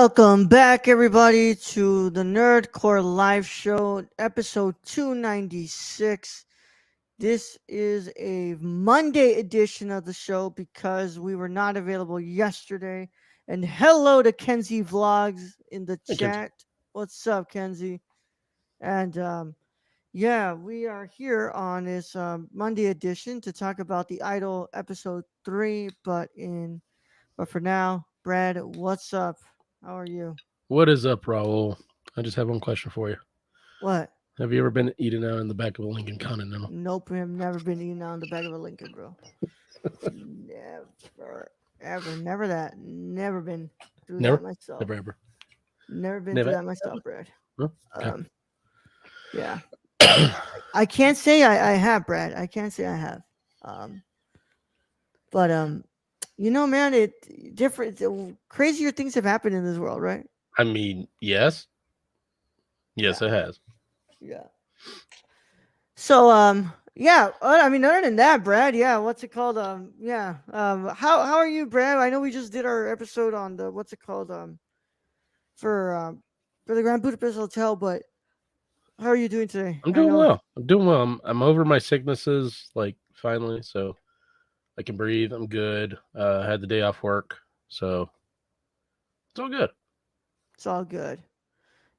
Welcome back, everybody, to the Nerdcore Live Show, episode 296. This is a Monday edition of the show because we were not available yesterday. And hello to Kenzie Vlogs in the Hey, Kenzie. chat. What's up, Kenzie? And yeah, we are here on this Monday edition to talk about the Idol episode 3. But for now, Brad, what's up? How are you? What is up, Raul? I just have one question for you. What? Have you ever been eating out in the back of a Lincoln Continental? Nope, I've never been eating on the back of a Lincoln, bro. Never, ever, never that. Never been through that Never? myself. Never ever. Never been through Never? that myself, Brad. Huh? Okay. Yeah. I can't say I have, Brad. I can't say I have. Um, but man, crazier things have happened in this world, right? I mean, yes. Yes, Yeah. it has. Yeah. So yeah, I mean other than that, Brad, yeah, what's it called? Yeah. How are you, Brad? I know we just did our episode on the what's it called for for the Grand Budapest Hotel, but how are you doing today? I'm I doing know. well. I'm doing well. I'm over my sicknesses, like, finally, so I can breathe. I'm good. I had the day off work, so it's all good. It's all good.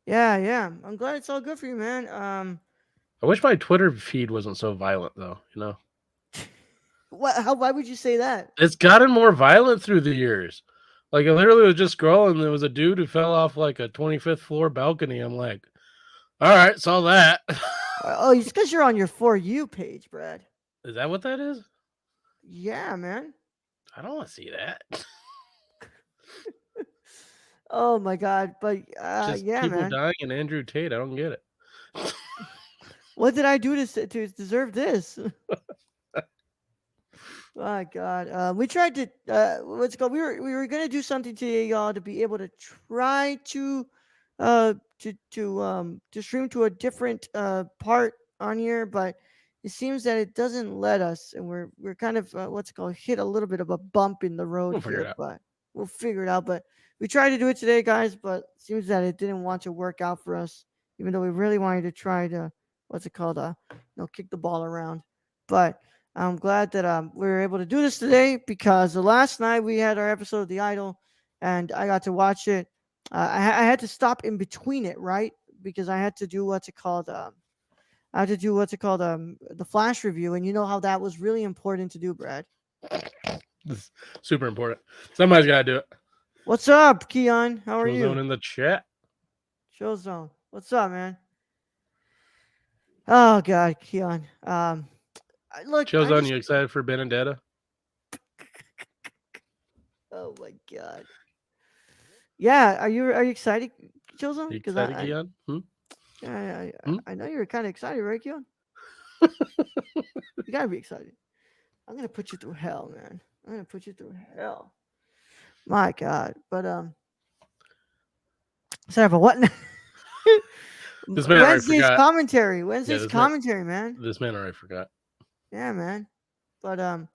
Yeah, yeah. I'm glad it's all good for you, man. I wish my Twitter feed wasn't so violent, though, why would you say that? It's gotten more violent through the years. Like, I literally was just scrolling, there was a dude who fell off, like, a 25th floor balcony. I'm like, all right, saw that. Oh, it's because you're on your For You page, Brad. Is that what that is? Yeah, man. I don't want to see that. Oh my God, but Just yeah, people man. dying and Andrew Tate. I don't get it. What did I do to deserve this? My God, we tried to what's it called? We were gonna do something today, y'all, to be able to try to stream to a different part on here, but it seems that it doesn't let us, and we're kind of what's it called, hit a little bit of a bump in the road We'll figure here, it out. but we'll figure it out. But we tried to do it today, guys, but it seems that it didn't want to work out for us, even though we really wanted to try to what's it called, kick the ball around, but. I'm glad that we were able to do this today because the last night we had our episode of The Idol, and I got to watch it. I had to stop in between it, right? Because I had to do what's it called. I had to do what's it called. The flash review, and you know how that was really important to do, Brad. This is super important. Somebody's got to do it. What's up, Keon? How are you? Zone in the chat. Chill Zone. What's up, man? Oh God, Keon. Look, Chill Zone, you excited for Benedetta? Oh my God. Yeah, are you excited, Chilzone? You Because excited, Keon? I know you're kind of excited, right, Keon? You gotta be excited. I'm gonna put you through hell, man. I'm gonna put you through hell. My God, but sorry, but what? This man already Wednesday's forgot. commentary. Wednesday's commentary, man. This man already forgot. Yeah, man. But man,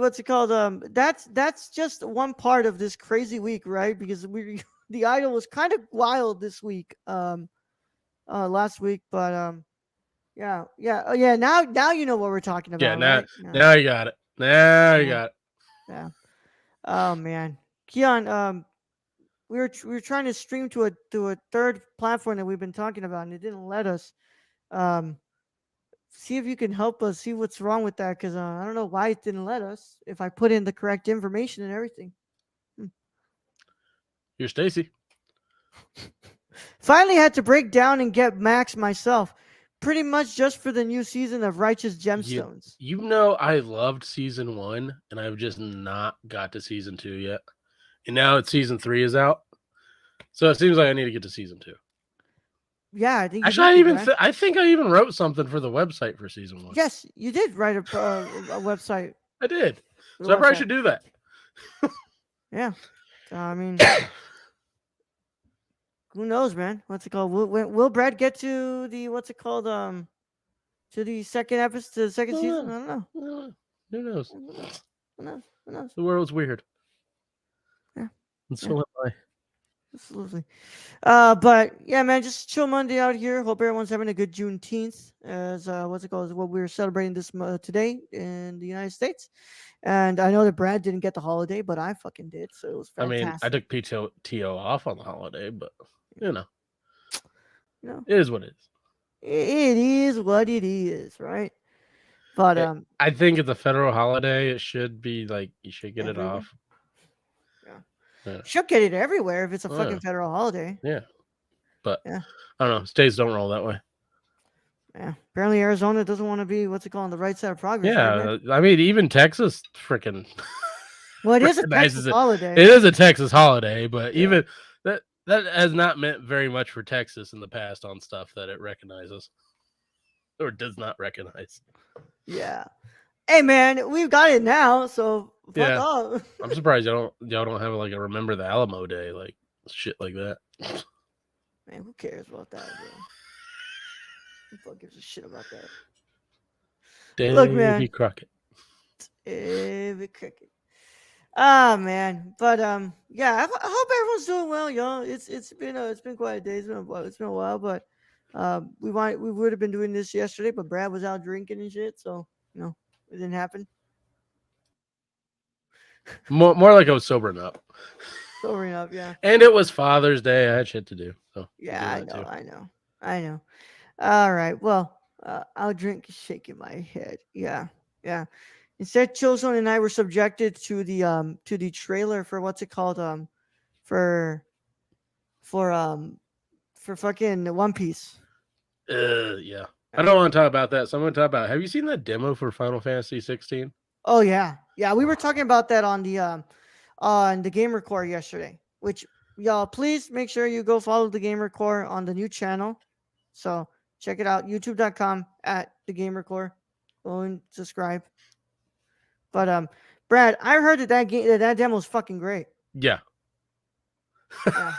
what's it called? That's just one part of this crazy week, right? Because the Idol was kind of wild this week, last week, but yeah, oh, yeah. Now you know what we're talking about, Yeah, right? now you got it. Now you got it. Yeah. Oh man, Keon, we were trying to stream to a third platform that we've been talking about, and it didn't let us. Um, See if you can help us see what's wrong with that, because I don't know why it didn't let us. If I put in the correct information and everything. You're Stacy. Finally had to break down and get Max myself, pretty much just for the new season of Righteous Gemstones. You know I loved season 1, and I've just not got to season 2 yet. And now season 3 is out, so it seems like I need to get to season 2. Yeah, I think. Actually, I think I even wrote something for the website for season 1. Yes, you did write a website. I did, so I probably should do that. Yeah, I mean, who knows, man? What's it called? Will Brad get to the what's it called? To the second episode, to the second season? I don't know. Who knows? Who knows? The world's weird. Yeah. And Yeah, so am I. absolutely. But yeah, man, just chill Monday out here. Hope everyone's having a good Juneteenth, as what's it called? What we're celebrating this today in the United States. And I know that Brad didn't get the holiday, but I fucking did, so it was I mean, I fantastic. took PTO off on the holiday, but you know, You know, it is what it is. it is what it is, right? But It, I think it's a federal holiday. It should be like you should get it everywhere, off. yeah, Yeah, should get it everywhere if it's a yeah, fucking federal holiday. yeah. But Yeah, I don't know. States don't roll that way. yeah. Apparently, Arizona doesn't want to be what's it called on the right side of progress, right, Brad? Yeah, I mean, even Texas freaking Well, it is a Texas recognizes it. holiday. It is a Texas holiday, but Yeah, even that has not meant very much for Texas in the past on stuff that it recognizes or does not recognize. yeah. Hey, man, we've got it now, so fuck Yeah, off. I'm surprised y'all don't have like a Remember the Alamo Day, like shit like that. Man, who cares about that, bro? Who fuck gives a shit about that? Look, Davy man, Crockett. every cricket. Ah, man, but yeah, I hope everyone's doing well, y'all. It's been quite a day. It's been a while, but we would have been doing this yesterday, but Brad was out drinking and shit, so it didn't happen. More like I was sobering up, Sobering up, yeah, and it was Father's Day. I had shit to do, so I'll yeah, do that too. I know. All right, well, I'll drink shaking my head. Yeah, yeah. Instead, Chilson and I were subjected to the trailer for what's it called for for um for fucking One Piece. Yeah. I Yeah. don't want to talk about that, so I'm going to talk about. Have you seen that demo for Final Fantasy 16? Oh yeah, yeah. We were talking about that on the Gamer Core yesterday. Which y'all please make sure you go follow the Gamer Core on the new channel. So check it out, youtube.com at the Gamer Core. Go and subscribe. But Brad, I heard that that demo is fucking great. Yeah. Yeah.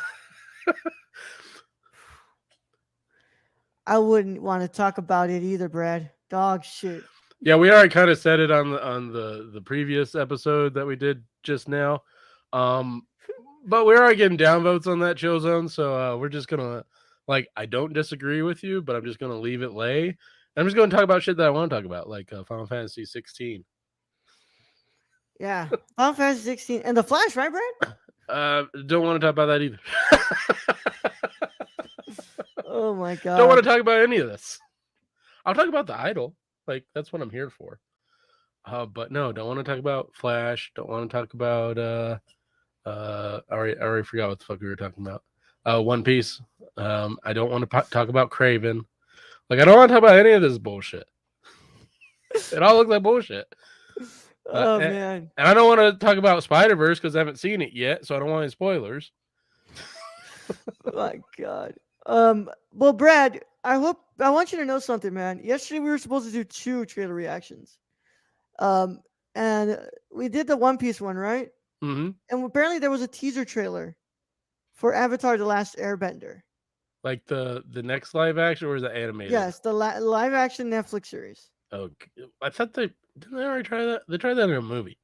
I wouldn't want to talk about it either, Brad. Dog shit. Yeah, we already kind of said it on the previous episode that we did just now. Um, but we're already getting downvotes on that chill zone, so we're just gonna like I don't disagree with you, but I'm just gonna leave it lay. And I'm just gonna talk about shit that I want to talk about, like Final Fantasy 16. Yeah. Final Fantasy 16 and the Flash, right, Brad? Don't want to talk about that either. Oh my Don't want god. to talk about any of this. I'll talk about the idol. Like that's what I'm here for. But no, don't want to talk about Flash. Don't want to talk about I already forgot what the fuck we were talking about. One Piece. I don't want to talk about Craven. Like I don't want to talk about any of this bullshit. It all looks like bullshit. Oh And, man. and I don't want to talk about Spider Verse because I haven't seen it yet, so I don't want any spoilers. My god. Well, Brad, I want you to know something, man. Yesterday we were supposed to do two trailer reactions. Um and we did the One Piece one, right? Mm-hmm. And apparently there was a teaser trailer for Avatar: The Last Airbender. Like the next live action, or is it animated? Yes, the live action Netflix series. Oh, I thought they didn't they already try that. They tried that in a movie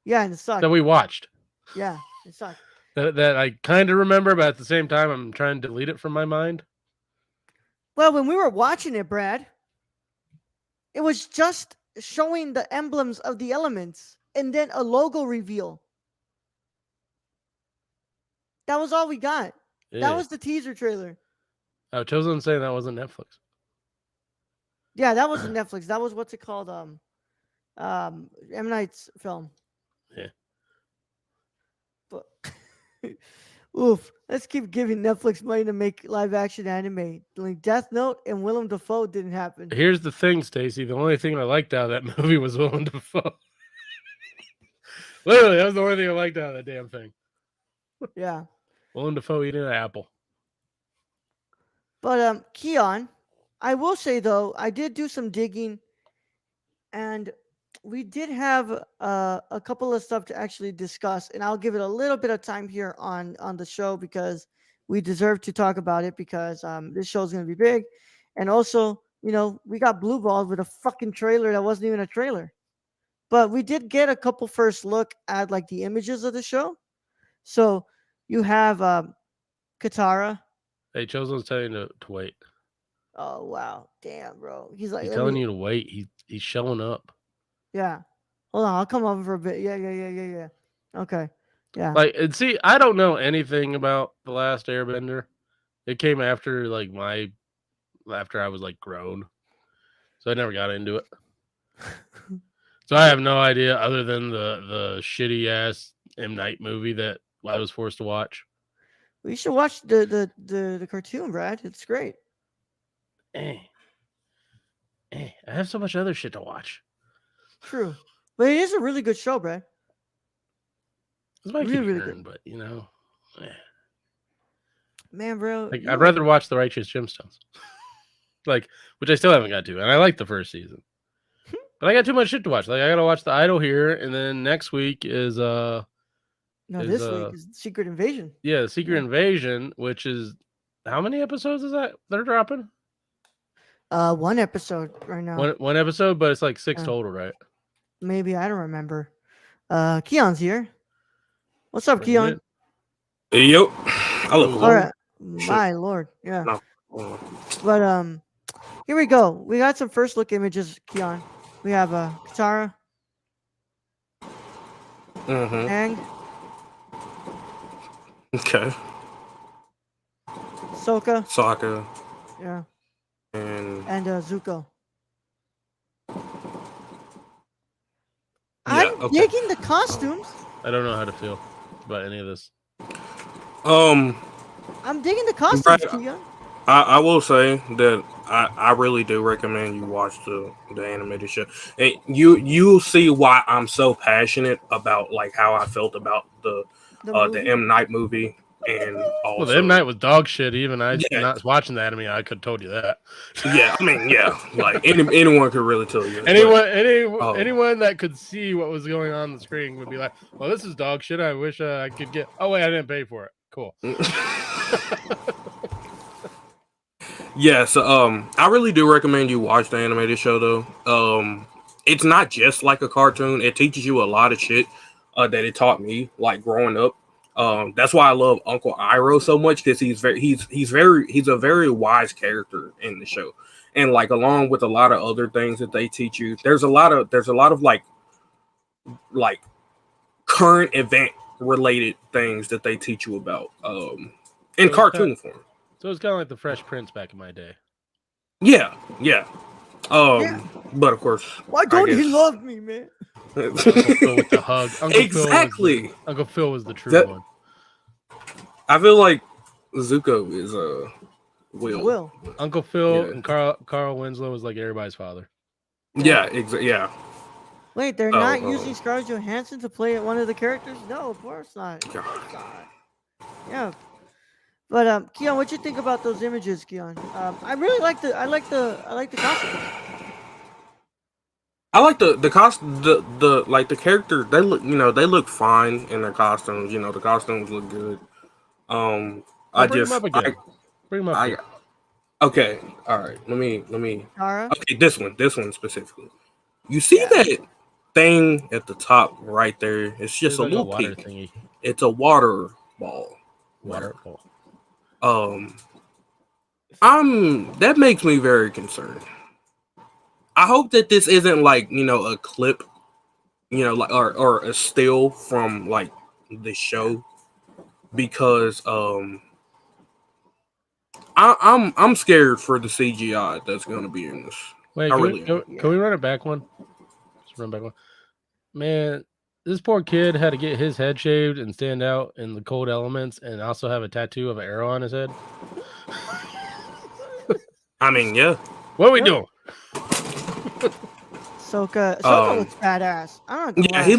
Yeah, and it that sucked. we watched. Yeah, it sucked. That I kind of remember, but at the same time, I'm trying to delete it from my mind. Well, when we were watching it, Brad, it was just showing the emblems of the elements and then a logo reveal. That was all we got. That Yeah. was the teaser trailer. Oh, Chosen saying that wasn't Netflix. Yeah, that wasn't Netflix. That was what's it called? M Night's film. Yeah. But oof, let's keep giving Netflix money to make live action anime. Like Death Note and Willem Dafoe didn't happen. Here's the thing, Stacy. The only thing I liked out of that movie was Willem Dafoe. Literally, that was the only thing I liked out of that damn thing. Yeah. Willem Dafoe eating an apple. But Keon, I will say though, I did do some digging, and we did have a couple of stuff to actually discuss, and I'll give it a little bit of time here on the show because we deserve to talk about it because this show is going to be big, and also we got blue balled with a fucking trailer that wasn't even a trailer, but we did get a couple first look at like the images of the show. So you have Katara. Hey, Chosen's telling you to wait. Oh wow, damn, bro. He's like, He's let telling me. you to wait. He's showing up. Yeah. Hold on, I'll come over for a bit. Yeah. Okay. Yeah. Like, and see, I don't know anything about the last Airbender. It came after after I was like grown, so I never got into it. So I have no idea other than the shitty ass M Night movie that I was forced to watch. We should watch the cartoon, Brad. It's great. Eh, I have so much other shit to watch. True, but it is a really good show, Brad. That's what I keep Really, really good. hearing, but eh. Man, bro, Like you I'd like rather watch The Righteous Gemstones, like which I still haven't got to, and I like the first season, but I got too much shit to watch. Like I gotta watch The Idol here, and then next week is no. This week is Secret Invasion. yeah, Secret Yeah. Invasion, which is how many episodes is that they're dropping? One episode right now. One episode, but it's like 6 total, right? Maybe I don't remember. Keon's here. What's up, Bringing Keon? it. Hey, yo, I look All All long. right, my lord, yeah. No. But here we go. We got some first look images, Keon. We have Katara, Mm-hmm. Aang, Okay. Sokka, Sokka yeah, and and Zuko. yeah. I'm Okay. digging the costumes. I don't know how to feel about any of this. Um, I'm digging the costumes, Brad, Keon. I will say that I really do recommend you watch the animated show, and you'll see why I'm so passionate about like how I felt about the movie? M Night movie, and also Well, the M Night was dog shit. Even I Yeah. not watching the anime, I could have told you that. yeah, I mean yeah, like anyone could really tell you. Anyone that could see what was going on the screen would be like, "Well, this is dog shit. I wish I could get." Oh wait, I didn't pay for it. Cool. Yeah, so I really do recommend you watch the animated show though. It's not just like a cartoon; it teaches you a lot of shit that it taught me, like growing up. That's why I love Uncle Iroh so much because he's a very wise character in the show, and like along with a lot of other things that they teach you, there's a lot of like current event related things that they teach you about in cartoon form. So it's kind of like the Fresh Prince back in my day. Yeah. Yeah. But of course, Why don't he love me, man? Uncle Phil with the hug. Exactly. Uncle Phil was the true That- one. I feel like Zuko is Will. Uncle Phil Yeah. and Carl Winslow was like everybody's father. Yeah, yeah. Wait, they're not using Scarlett Johansson to play one of the characters? No, of course not. Of course not. Yeah. But Keon, what you think about those images, Keon? I really like the costumes. I like the costume, the like the character. They look fine in their costumes. The costumes look good. Bring them up again. Bring them up. Again. Okay, all right. Let me. Tara? Okay, this one specifically. You see that thing at the top right there? It's just a like little water peak. thingy. It's a water ball. Waterfall. That makes me very concerned. I hope that this isn't like a clip, like or a still from like the show, because I'm scared for the CGI that's gonna be in this. Wait, can we run it back one? Just run back one. Man, this poor kid had to get his head shaved and stand out in the cold elements, and also have a tattoo of an arrow on his head. I mean, yeah. What are we doing? Sokka looks badass. I'm not gonna lie. He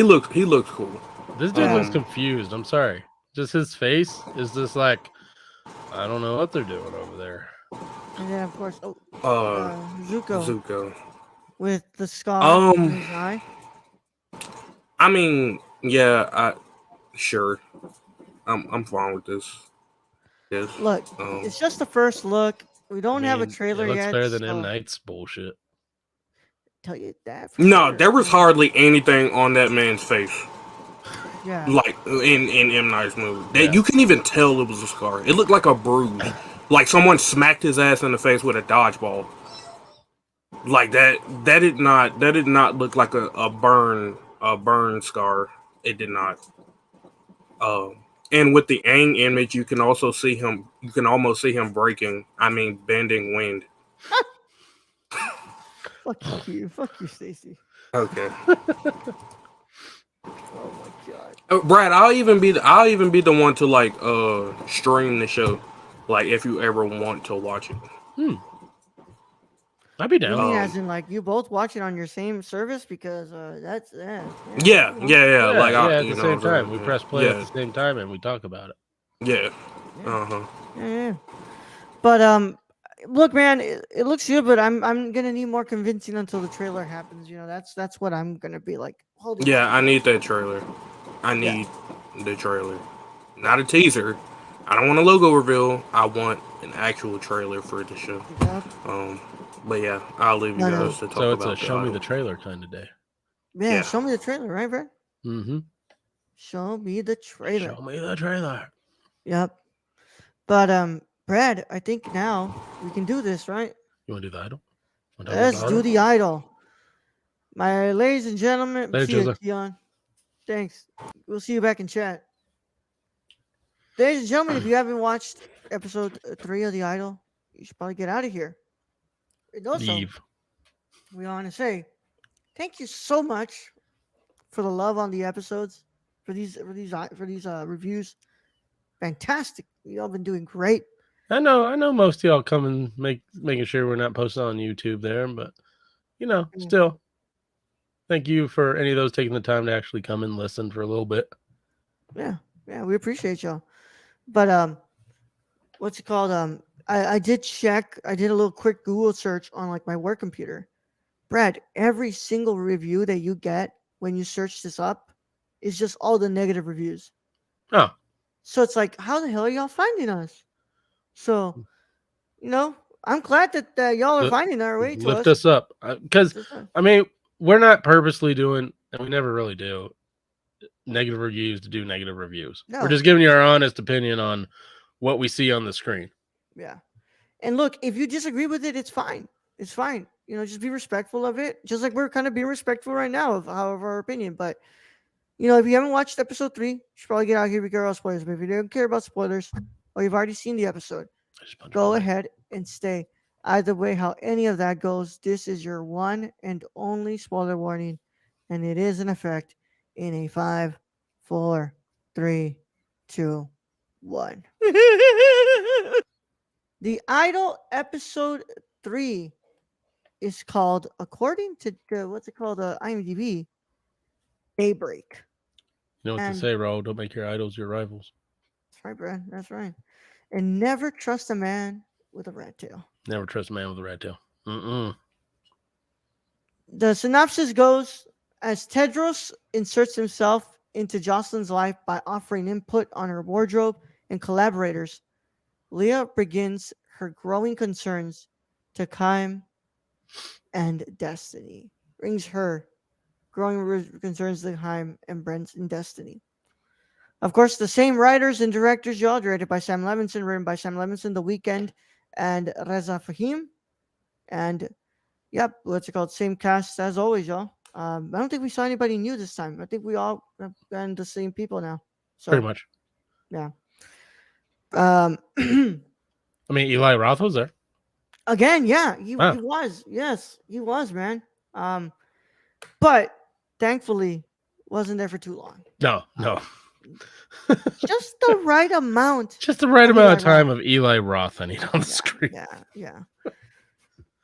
looks cool. This dude looks confused. I'm sorry. Just his face is just like, I don't know what they're doing over there. And then of course, Zuko with the scar in his eye. I mean, yeah, sure. I'm fine with this. Yes. Look, it's just the first look. We don't have a trailer it looks yet. Better than M Night's bullshit. Tell you that. No, sure. there was hardly anything on that man's face. Yeah. like in M. Night's movie. Yeah. You can even tell it was a scar. It looked like a bruise, like someone smacked his ass in the face with a dodgeball. Like that. That did not look like a burn scar. It did not. And with the Aang image, you can also see him. You can almost see him breaking. I mean, bending wind. Fuck you, Stacy. Okay. Oh my god. Brad, I'll even be the one to like stream the show, like if you ever want to watch it. I'd be You down. mean as in like you both watch it on your same service because that's Yeah. Like at you the know same what I'm time, we saying? press play at Yeah, the same time and we talk about it. yeah. Yeah. Yeah. But look, man, it looks good, but I'm gonna need more convincing until the trailer happens. You know, that's what I'm gonna be like. Holding Yeah, off I on. need that trailer. I Yeah. need the trailer, not a teaser. I don't want a logo reveal. I want an actual trailer for the show. Yep. But yeah, I'll leave you No. guys to talk So it's about a show me Idol. the trailer kind of day. Yeah, Yeah. show me the trailer, right, Brad? Mm-hmm. Show me the trailer. Show me the trailer. Yep. But Brad, I think now we can do this, right? You want to do the idol? Let's do the idol. My ladies and gentlemen, Later, see you, Joseph. Keon. Thanks. We'll see you back in chat. Ladies and gentlemen, if you haven't watched episode 3 of The Idol, you should probably get out of here. And also, Leave. we want to say thank you so much for the love on the episodes, for these reviews. Fantastic. You all been doing great. I know most of y'all come and making sure we're not posting on YouTube there, but still. Thank you for any of those taking the time to actually come and listen for a little bit. Yeah, we appreciate y'all. But what's it called? I did check. I did a little quick Google search on like my work computer. Brad, every single review that you get when you search this up is just all the negative reviews. Oh, So it's like, how the hell are y'all finding us? So, I'm glad that y'all are finding our way to lift us. us up, because I mean, we're not purposely doing, and we never really do, negative reviews to do negative reviews. No. We're just giving you our honest opinion on what we see on the screen. Yeah. And look, if you disagree with it, it's fine. It's fine. Just be respectful of it. Just like we're kind of being respectful right now of our opinion. But, if you haven't watched episode 3, you should probably get out here and care about spoilers. But if you don't care about spoilers or you've already seen the episode, go ahead and stay. Either way, how any of that goes, this is your one and only spoiler warning. And it is in effect in a 5, 4, 3, 2, 1. The Idol episode 3 is called, according to IMDb, Daybreak. You know what And- to say, Ro. Don't make your idols your rivals. That's right, Brad. That's right. And never trust a man with a rat tail. Never trust a man with a rat tail. Mm-mm. The synopsis goes as Tedros inserts himself into Jocelyn's life by offering input on her wardrobe and collaborators, Leah begins her growing concerns to Kym and Destiny. Brings her growing concerns to Kym and Brent and Destiny. Of course, the same writers and directors, y'all, directed by Sam Levinson, written by Sam Levinson, The Weeknd, and Reza Fahim. And, yep, what's it called? Same cast as always, y'all. I don't think we saw anybody new this time. I think we all have been the same people now. So, Pretty much. yeah. I mean, Eli Roth was there. Again, yeah, he Wow. was. Yes, he was, man. But thankfully, wasn't there for too long. No. Just the right amount. Just the right amount of Eli time Roth. of Eli Roth I need on the screen. Yeah.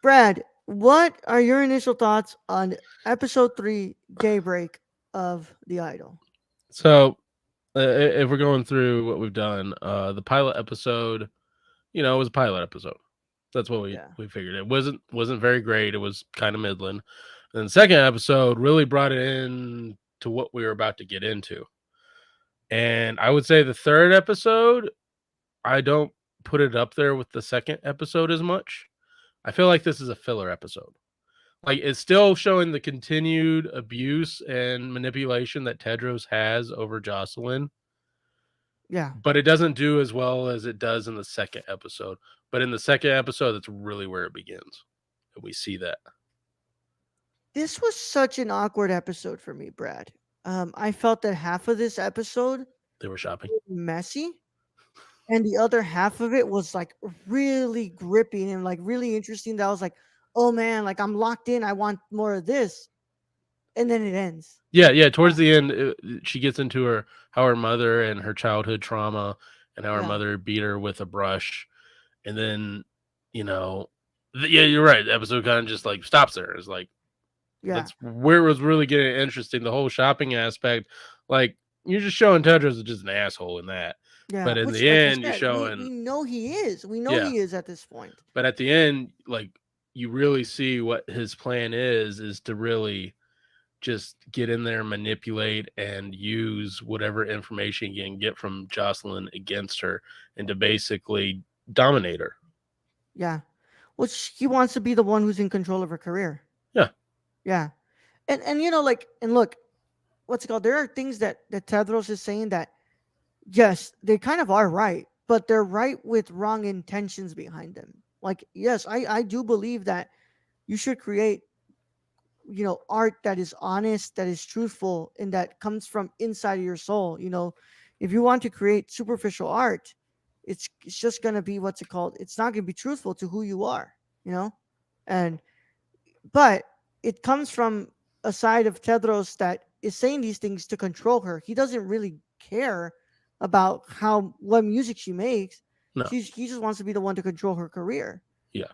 Brad, what are your initial thoughts on episode 3, Daybreak of The Idol? So, if we're going through what we've done, the pilot episode, it was a pilot episode. That's what we figured. It wasn't very great. It was kind of middling. And the second episode really brought it in to what we were about to get into. And I would say the third episode, I don't put it up there with the second episode as much. I feel like this is a filler episode. Like, it's still showing the continued abuse and manipulation that Tedros has over Jocelyn, Yeah. but it doesn't do as well as it does in the second episode. But in the second episode, that's really where it begins. And we see that. This was such an awkward episode for me, Brad. I felt that half of this episode They were shopping. was messy, and the other half of it was like really gripping and like really interesting. That I was like, oh man, like I'm locked in. I want more of this, and then it ends. Yeah. Towards Yeah, the end, she gets into how her mother and her childhood trauma and how her yeah, mother beat her with a brush. And then, you know, yeah, you're right. The episode kind of just like stops there. It's like, yeah, that's where it was really getting interesting. The whole shopping aspect, like, you're just showing Tedros is just an asshole in that. yeah. But in Which, the like I end, you're said, we showing, know he is. We know yeah. he is at this point. But at the end, like, you really see what his plan is to really just get in there, manipulate, and use whatever information you can get from Jocelyn against her and to basically dominate her. Yeah, which he wants to be the one who's in control of her career. Yeah. Yeah, and you know, like, and look, what's it called? There are things that Tedros is saying that yes, they kind of are right, but they're right with wrong intentions behind them. Like, yes, I do believe that you should create, art that is honest, that is truthful, and that comes from inside of your soul. If you want to create superficial art, it's just gonna be what's it called? It's not gonna be truthful to who you are, you know, and but it comes from a side of Tedros that is saying these things to control her. He doesn't really care about what music she makes. No. He just wants to be the one to control her career. Yeah.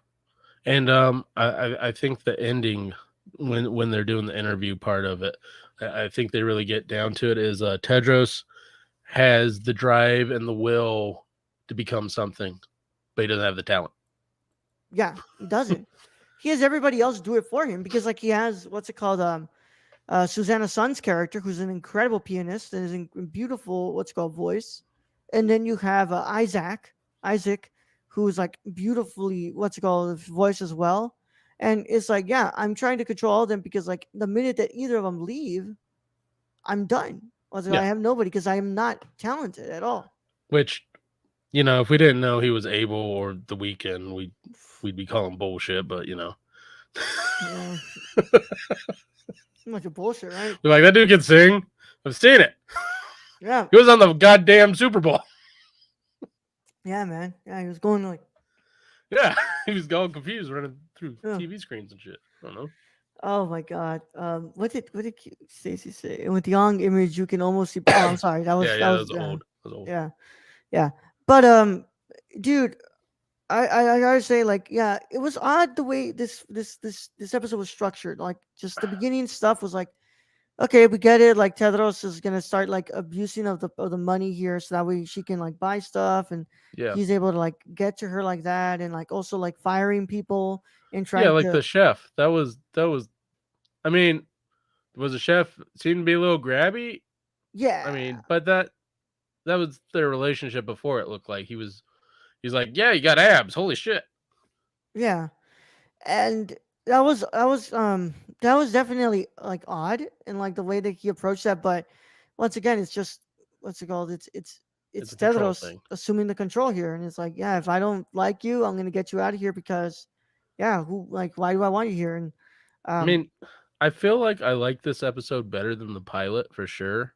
And I think the ending when they're doing the interview part of it, I think they really get down to it is Tedros has the drive and the will to become something, but he doesn't have the talent. Yeah, he doesn't. He has everybody else do it for him because, like, he has what's it called? Susanna Sun's character, who's an incredible pianist and is a beautiful what's it called voice, and then you have Isaac, who's like beautifully what's it called voice as well, and it's like, yeah, I'm trying to control all of them because like the minute that either of them leave, I'm done. What's it called? Yeah. I have nobody because I am not talented at all. Which, if we didn't know he was able or the weekend, we'd be calling bullshit. But Yeah, much of bullshit, right? we're like, that dude can sing. I've seen it. Yeah, He was on the goddamn Super Bowl. yeah, man. Yeah, he was going like, Yeah, he was all confused running through yeah. TV screens and shit. I don't know. Oh my god. What did Stacy say? And with young image, you can almost see. Oh, I'm sorry. That was Yeah, that that was was old. That was old. yeah, yeah. But dude, I gotta say, like, yeah, it was odd the way this episode was structured. Like, just the beginning stuff was like, okay, we get it. Like, Tedros is gonna start like abusing of the money here, so that way she can like buy stuff, and Yeah, he's able to like get to her like that, and like also like firing people and yeah, trying like to the chef. That was. I mean, was the chef seemed to be a little grabby? yeah. I mean, but that was their relationship before. It looked like he's like, yeah, you got abs. Holy shit. Yeah, and that was definitely like odd and like the way that he approached that. But once again, it's just what's it called? It's It's a control Tedros thing. assuming the control here, and it's like, yeah, if I don't like you, I'm gonna get you out of here because, yeah, why do I want you here? And I mean, I feel like I like this episode better than the pilot for sure,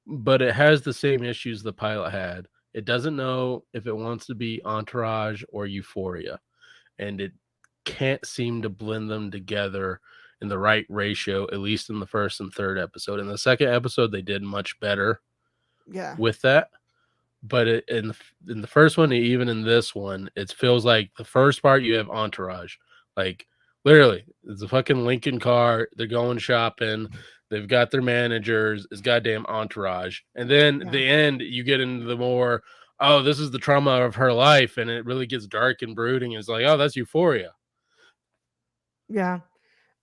but it has the same issues the pilot had. It doesn't know if it wants to be Entourage or Euphoria, and it can't seem to blend them together in the right ratio, at least in the first and third episode. In the second episode, they did much better yeah, with that. But in the first one, even in this one, it feels like the first part you have Entourage, like literally, it's a fucking Lincoln car. They're going shopping. They've got their managers. It's goddamn Entourage, and then yeah, the end, you get into the more. Oh, this is the trauma of her life, and it really gets dark and brooding. It's like, oh, that's Euphoria. yeah.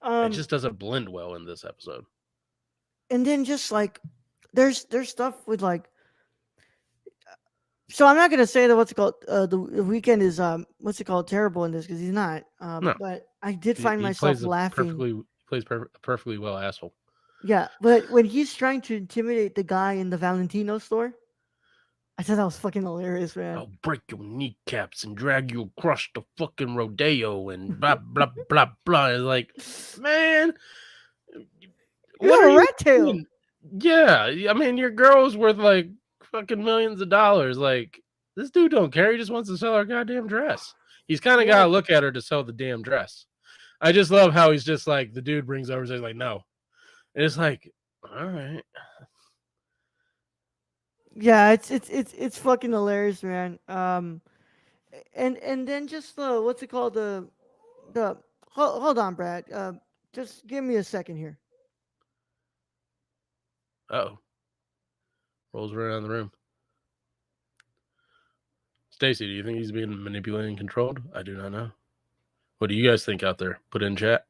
It Um, just doesn't blend well in this episode. and then just like there's stuff with like So I'm not gonna say that what's it called the weekend is what's it called terrible in this because he's not. No, But I did find he myself plays a laughing. perfectly well asshole. Yeah, but when he's trying to intimidate the guy in the Valentino store, I thought that was fucking hilarious, man. I'll break your kneecaps and drag you across the fucking rodeo and blah blah blah blah. It's like, man, You what have are a you rat tail. doing? Yeah, I mean, your girl's worth like fucking millions of dollars. Like, this dude don't care. He just wants to sell our goddamn dress. He's kind of got Yeah, to look at her to sell the damn dress. I just love how he's just like, the dude brings over, he's like, no. And it's like, all right. yeah, it's fucking hilarious, man. And then just what's it called the hold on, Brad. Just give me a second here. Uh-oh. Rolls around the room. Stacy, do you think he's being manipulated and controlled? I do not know. What do you guys think out there? Put in chat.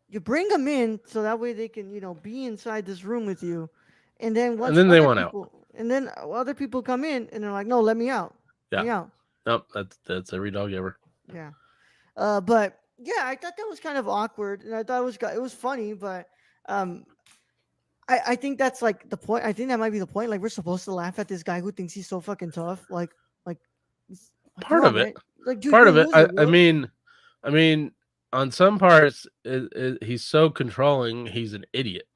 You bring them in so that way they can be inside this room with you, and then And once then they other want out. people and then other people come in and they're like, no, let me out, let me Yeah. out. Nope, that's every dog ever. Yeah. But yeah, I thought that was kind of awkward, and I thought it was funny, but um, I think that's like the point. I think that might be the point. Like we're supposed to laugh at this guy who thinks he's so fucking tough. Like, come Part on, of it. man. Like, dude, Part you're a of it. loser, I bro. mean, I mean, on some parts, he's so controlling. He's an idiot.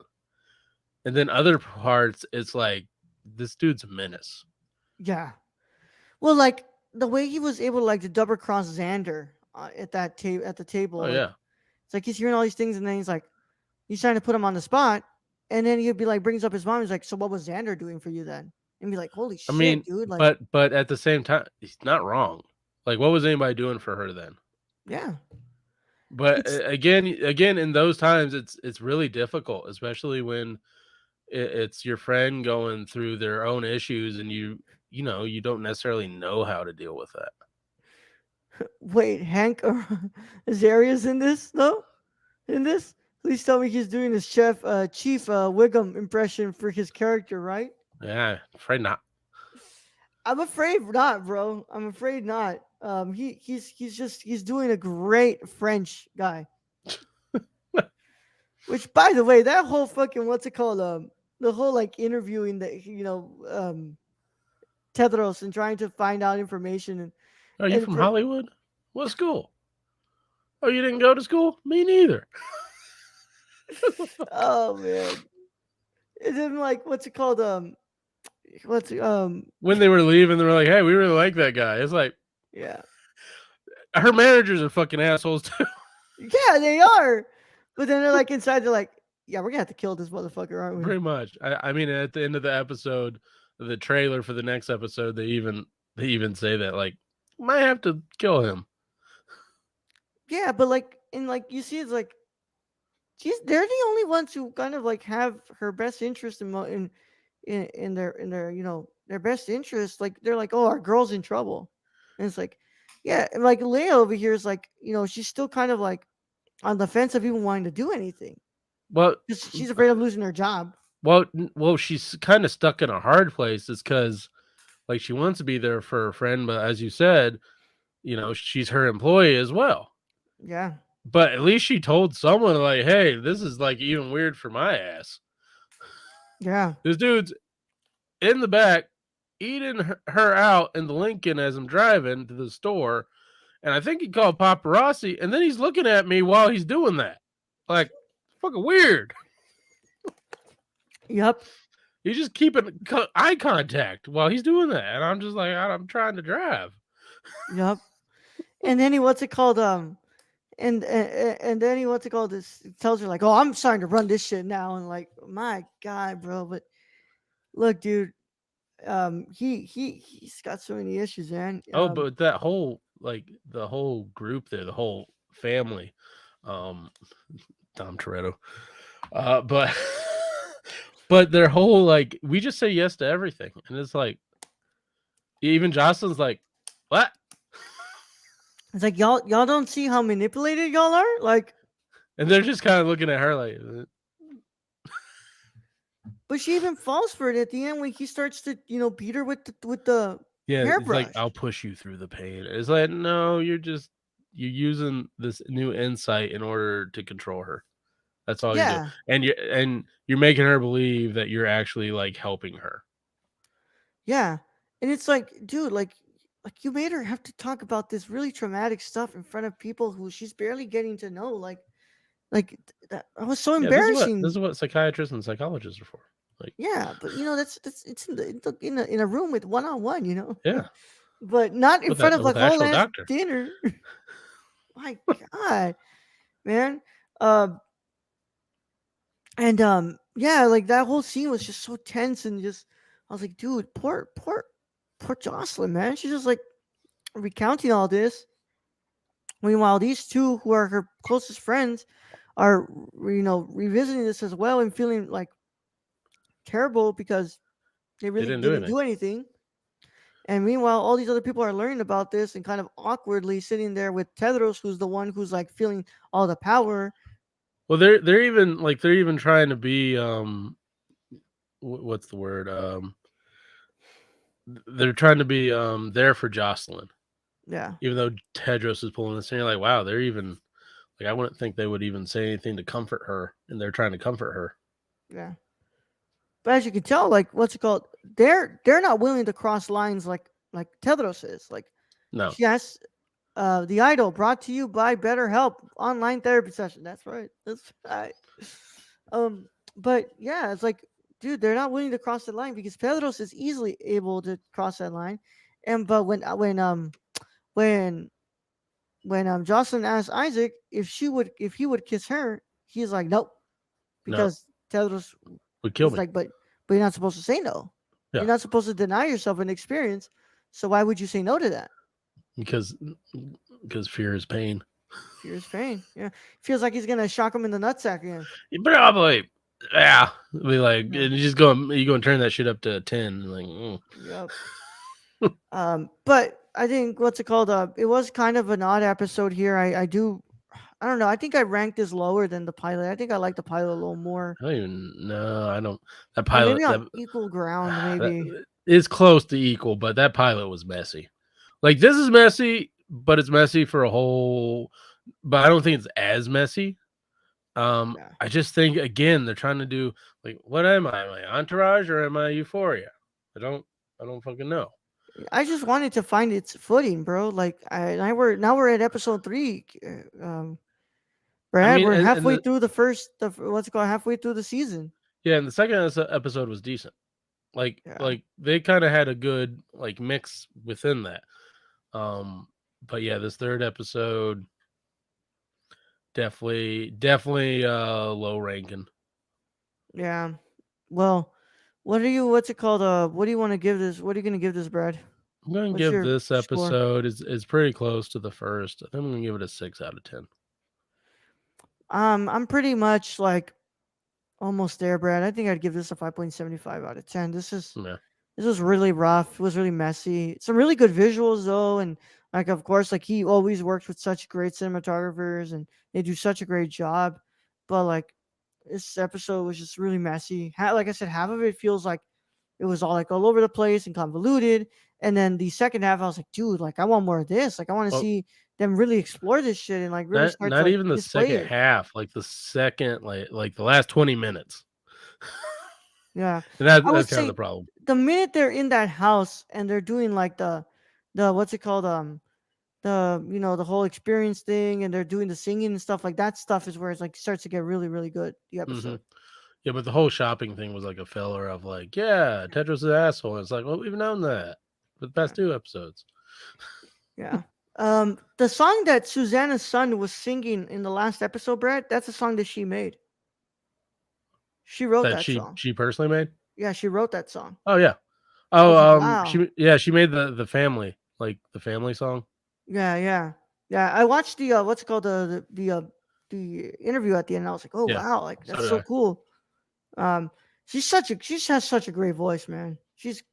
And then other parts, it's like, this dude's a menace. Yeah. Well, like the way he was able to like to double cross Xander at the table, Oh like yeah. it's like he's hearing all these things, and then he's trying to put him on the spot, and then he'd be like brings up his mom. He's like, "So what was Xander doing for you then?" And be like, "Holy I shit, mean, dude!" Like, but at the same time, he's not wrong. Like, what was anybody doing for her then? yeah, But it's again, in those times, it's really difficult, especially when it's your friend going through their own issues, and you don't necessarily know how to deal with that. wait, Hank or Azaria's in this though? In this, please tell me he's doing his Chief Wiggum impression for his character, right? Yeah, afraid not. I'm afraid not, bro. I'm afraid not. He's doing a great French guy. Which, by the way, that whole fucking what's it called? The whole like interviewing that Tedros and trying to find out information Are you and from for Hollywood? What school? Oh, you didn't go to school? Me neither. oh man, and then like what's it called? What's When they were leaving, they were like, "Hey, we really like that guy." It's like, yeah, her managers are fucking assholes too. yeah, they are. But then they're like inside, they're like, yeah, we're gonna have to kill this motherfucker, aren't we? Pretty much. I mean, at the end of the episode, the trailer for the next episode, they even say that, like, might have to kill him. Yeah, but like, and like you see, it's like they're the only ones who kind of like have her best interest in their their best interest. Like they're like, oh, our girl's in trouble, and it's like, yeah, and like Leia over here is like, she's still kind of like on the fence of even wanting to do anything Well, because she's afraid of losing her job. well, she's kind of stuck in a hard place. It's because, like, she wants to be there for her friend, but as you said, she's her employee as well. Yeah, But at least she told someone, like, hey, this is like even weird for my ass. yeah, This dude's in the back eating her out in the Lincoln as I'm driving to the store. And I think he called paparazzi. And then he's looking at me while he's doing that. Like, fucking weird. yep, He's just keeping eye contact while he's doing that. And I'm just like, I'm trying to drive. yep. And then he what's it called? And then he what's it called? This tells her like, oh, I'm starting to run this shit now, and like, my god, bro. But look, dude, he's got so many issues, man. Oh, but that whole, like, the whole group there, the whole family, Tom Toretto, but but their whole, like, we just say yes to everything, and it's like, even Jocelyn's like, what? It's like y'all don't see how manipulated y'all are. Like, And they're just kind of looking at her like, But she even falls for it at the end when he starts to, beat her with the Yeah, it's like hairbrush. I'll push you through the pain. It's like no, you're using this new insight in order to control her. That's all you're doing, Yeah, and you're making her believe that you're actually like helping her. yeah, and it's like, dude, like you made her have to talk about this really traumatic stuff in front of people who she's barely getting to know. That was so Yeah, this embarrassing. is what psychiatrists and psychologists are for. Like, Yeah, but that's it's in a room with one on one, yeah, but not in with front that of like with the whole actual ass doctor. dinner. My God, man. Um, and yeah, like that whole scene was just so tense and just I was like, dude, poor Jocelyn, man. She's just like recounting all this. Meanwhile, these two who are her closest friends are revisiting this as well and feeling like terrible because they They really didn't do didn't anything. do anything. And meanwhile, all these other people are learning about this and kind of awkwardly sitting there with Tedros, who's the one who's like feeling all the power. Well, they're even trying to be what's the word they're trying to be there for Jocelyn, Yeah, even though Tedros is pulling this. And you're like, wow, they're even like I wouldn't think they would even say anything to comfort her, and they're trying to comfort her. yeah. But as you can tell, like what's it called? They're not willing to cross lines like Tedros is. Like No, yes, the idol brought to you by BetterHelp online therapy session. That's right. That's right. Um, but yeah, it's like, dude, they're not willing to cross the line because Pedros is easily able to cross that line. And but when Jocelyn asked Isaac if he would kiss her, he's like, nope, no, because Tedros would kill is me. like, but you're not supposed to say no. You're Yeah, not supposed to deny yourself an experience. So why would you say no to that? because fear is pain. Fear is pain. Yeah, feels like he's gonna shock him in the nutsack again. Probably, yeah. Be like, Yeah. and you go and turn that shit up to 10. Like, Yep. But I think what's it called? It was kind of an odd episode here. I don't know. I think I ranked this lower than the pilot. I think I like the pilot a little more, I don't even know. I don't. That or maybe pilot on equal ground. that Maybe. is close to equal, but that pilot was messy. Like this is messy, but it's messy for a whole. But I don't think it's as messy. Yeah. I just think again they're trying to do like, what am I? Am I Entourage or am I Euphoria? I don't fucking know. I just wanted to find its footing, bro. Like now we're at episode 3. I Brad, mean, we're and halfway the through what's it called? Halfway through the season. yeah, and the second episode was decent. Yeah. Like they kind of had a good like mix within that. But yeah, this third episode definitely low ranking. Yeah. Well, what's it called? What do you want to give this? What are you going to give this, Brad? I'm gonna What's give your this score? episode is pretty close to the first. I think I'm gonna give it a 6 out of 10. I'm pretty much like almost there, Brad. I think I'd give this a 5.75 out of 10. Yeah. This was really rough. It was really messy. Some really good visuals though, and like of course, like he always works with such great cinematographers, and they do such a great job. But like this episode was just really messy. Like I said, half of it feels like it was all over the place and convoluted, and then the second half, I was like, dude, like I want more of this. Like I want to Well, see them really explore this shit and like really start to not like even the display second it. half, like the second like the last 20 minutes. Yeah, And I would that's kind of the say problem. the minute they're in that house and they're doing like the what's it called the whole experience thing and they're doing the singing and stuff like that stuff is where it's like starts to get really really good the Hmm. episode. Yeah, but the whole shopping thing was like a filler of like, yeah, Tetris is an asshole. And it's like, well, we've known that for the Yeah, past 2 episodes. yeah. The song that Susanna's son was singing in the last episode, Brad, that's a song that she made. She wrote That that song. she personally made. Yeah, she wrote that song. Oh yeah. I was like, Oh wow. she made the family, like the family song. Yeah, yeah, yeah. I watched the what's it called the interview at the end. And I was like, oh Yeah. wow, like So that's did so I. cool. She has such a great voice, man. She's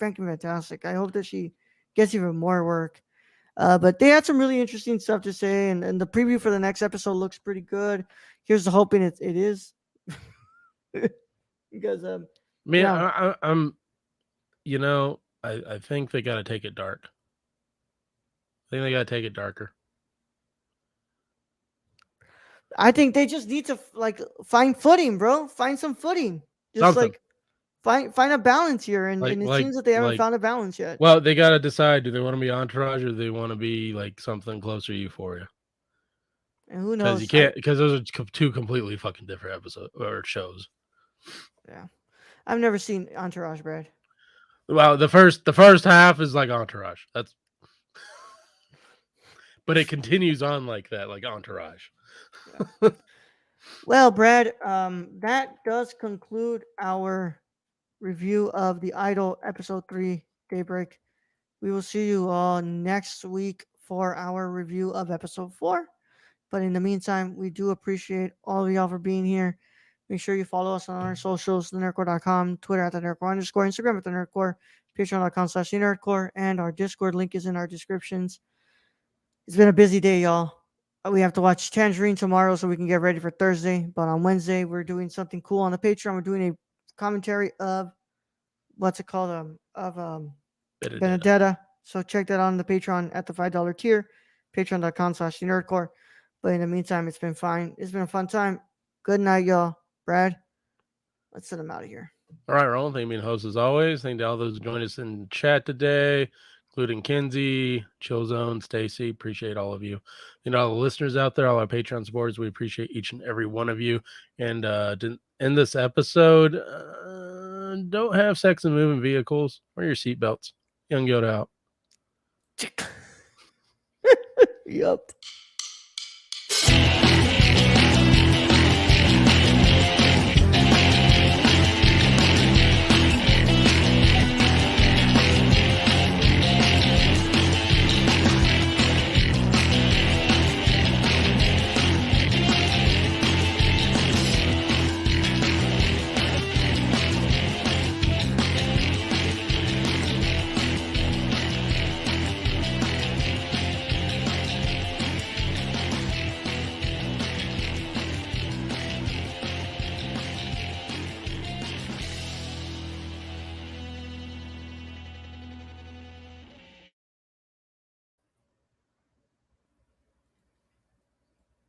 freaking fantastic. I hope that she gets even more work. But they had some really interesting stuff to say, and the preview for the next episode looks pretty good. Here's the hoping it is because Man, Yeah. I'm, you know, I think they got to take it dark. I think they got to take it darker. I think they just need to like find footing, bro. Find some footing. Just Something like find a balance here, and it seems that they haven't found a balance yet. Well, they got to decide: do they want to be Entourage or do they want to be like something closer to Euphoria? And who Because knows? you can't, because those are two completely fucking different episodes or shows. Yeah, I've never seen Entourage, Brad. Well, the first half is like Entourage. That's, but it continues on like that, like Entourage. Yeah. Well, Brad, that does conclude our review of the Idol episode 3 Daybreak. We will see you all next week for our review of episode 4. But in the meantime, we do appreciate all of y'all for being here. Make sure you follow us on our socials, thenerdcore.com, Twitter at @thenerdcore_, Instagram at @thenerdcore, patreon.com/thenerdcore, and our Discord link is in our descriptions. It's been a busy day, y'all. We have to watch Tangerine tomorrow so we can get ready for Thursday. But on Wednesday, we're doing something cool on the Patreon. We're doing a commentary of what's it called? Benedetta. So check that out on the Patreon at the $5 tier, patreon.com/nerdcore. But in the meantime, it's been fine. It's been a fun time. Good night, y'all. Brad, let's send him out of here. All right, Roland. Thank you, being host as always. Thank you to all those who joined us in chat today, including Kinsey, Chillzone, Stacy. Appreciate all of you. And all the listeners out there, all our Patreon supporters, we appreciate each and every one of you. And to end this episode, don't have sex in moving vehicles. Wear your seatbelts. Young Yoda out. Yup.